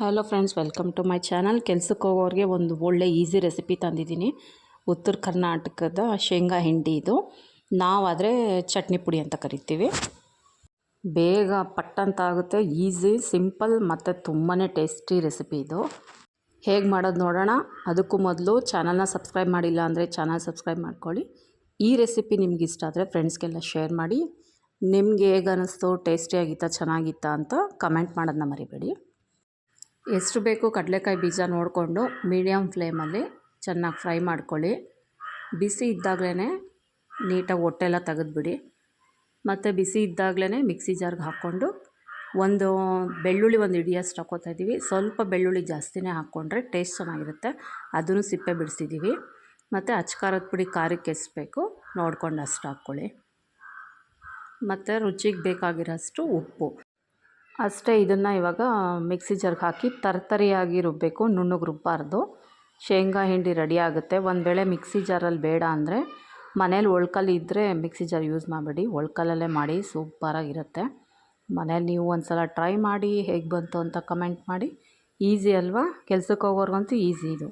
Hello friends, welcome to my channel. ಕೆಲ್ಸಕ್ಕೆ ಹೋಗೋರಿಗೆ ಒಂದು ಒಳ್ಳೆ ಈಸಿ ರೆಸಿಪಿ ತಂದಿದ್ದೀನಿ. ಉತ್ತರ ಕರ್ನಾಟಕದ ಶೇಂಗಾ ಹಿಂಡಿ ಇದು. ನಾವಾದರೆ ಚಟ್ನಿ ಪುಡಿ ಅಂತ ಕರಿತೀವಿ. ಬೇಗ ಪಟ್ಟಂತ ಆಗುತ್ತೆ, ಈಸಿ, ಸಿಂಪಲ್ ಮತ್ತು ತುಂಬಾ ಟೇಸ್ಟಿ ರೆಸಿಪಿ ಇದು. ಹೇಗೆ ಮಾಡೋದು ನೋಡೋಣ. ಅದಕ್ಕೂ ಮೊದಲು ಚಾನಲ್ನ ಸಬ್ಸ್ಕ್ರೈಬ್ ಮಾಡಿಲ್ಲ ಅಂದರೆ ಚಾನಲ್ ಸಬ್ಸ್ಕ್ರೈಬ್ ಮಾಡ್ಕೊಳ್ಳಿ. ಈ ರೆಸಿಪಿ ನಿಮ್ಗೆ ಇಷ್ಟ ಆದರೆ ಫ್ರೆಂಡ್ಸ್ಗೆಲ್ಲ ಶೇರ್ ಮಾಡಿ. ನಿಮ್ಗೆ ಹೇಗೆ ಅನ್ನಿಸ್ತು, ಟೇಸ್ಟಿಯಾಗಿತ್ತಾ, ಚೆನ್ನಾಗಿತ್ತಾ ಅಂತ ಕಮೆಂಟ್ ಮಾಡೋದನ್ನ ಮರಿಬೇಡಿ. ಎಷ್ಟು ಬೇಕು ಕಡಲೆಕಾಯಿ ಬೀಜ ನೋಡಿಕೊಂಡು ಮೀಡಿಯಮ್ ಫ್ಲೇಮಲ್ಲಿ ಚೆನ್ನಾಗಿ ಫ್ರೈ ಮಾಡ್ಕೊಳ್ಳಿ. ಬಿಸಿ ಇದ್ದಾಗಲೇ ನೀಟಾಗಿ ಹೊಟ್ಟೆಲ್ಲ ತೆಗೆದುಬಿಡಿ. ಮತ್ತು ಬಿಸಿ ಇದ್ದಾಗಲೇ ಮಿಕ್ಸಿ ಜಾರ್ಗೆ ಹಾಕ್ಕೊಂಡು ಒಂದು ಬೆಳ್ಳುಳ್ಳಿ ಒಂದು ಹಿಡಿಯಷ್ಟು ಹಾಕ್ಕೋತಾ ಇದ್ದೀವಿ. ಸ್ವಲ್ಪ ಬೆಳ್ಳುಳ್ಳಿ ಜಾಸ್ತಿನೇ ಹಾಕ್ಕೊಂಡ್ರೆ ಟೇಸ್ಟ್ ಚೆನ್ನಾಗಿರುತ್ತೆ. ಅದನ್ನು ಸಿಪ್ಪೆ ಬಿಡಿಸಿದ್ದೀವಿ. ಮತ್ತು ಅಚ್ಕಾರದ ಪುಡಿ ಖಾರಕ್ಕೆ ಎಷ್ಟು ಬೇಕು ನೋಡ್ಕೊಂಡು ಅಷ್ಟು ಹಾಕ್ಕೊಳ್ಳಿ. ಮತ್ತು ರುಚಿಗೆ ಬೇಕಾಗಿರೋಷ್ಟು ಉಪ್ಪು ಅಷ್ಟೇ. ಇದನ್ನು ಇವಾಗ ಮಿಕ್ಸಿ ಜಾರ್ಗೆ ಹಾಕಿ ತರ್ತರಿಯಾಗಿ ರುಬ್ಬಬೇಕು, ನುಣ್ಣಗೆ ರುಬ್ಬಾರ್ದು. ಶೇಂಗಾ ಹಿಂಡಿ ರೆಡಿ ಆಗುತ್ತೆ. ಒಂದು ವೇಳೆ ಮಿಕ್ಸಿ ಜಾರಲ್ಲಿ ಬೇಡ ಅಂದರೆ ಮನೇಲಿ ಒಳ್ಕಲ್ಲಿ ಇದ್ದರೆ ಮಿಕ್ಸಿ ಜಾರ್ ಯೂಸ್ ಮಾಡಬೇಡಿ, ಒಳ್ಕಲ್ಲಲ್ಲೇ ಮಾಡಿ, ಸೂಪರಾಗಿರುತ್ತೆ. ಮನೇಲಿ ನೀವು ಒಂದು ಸಲ ಟ್ರೈ ಮಾಡಿ ಹೇಗೆ ಬಂತು ಅಂತ ಕಮೆಂಟ್ ಮಾಡಿ. ಈಸಿ ಅಲ್ವಾ? ಕೆಲ್ಸಕ್ಕೆ ಹೋಗೋರ್ಗಂತೂ ಈಸಿ ಇದು.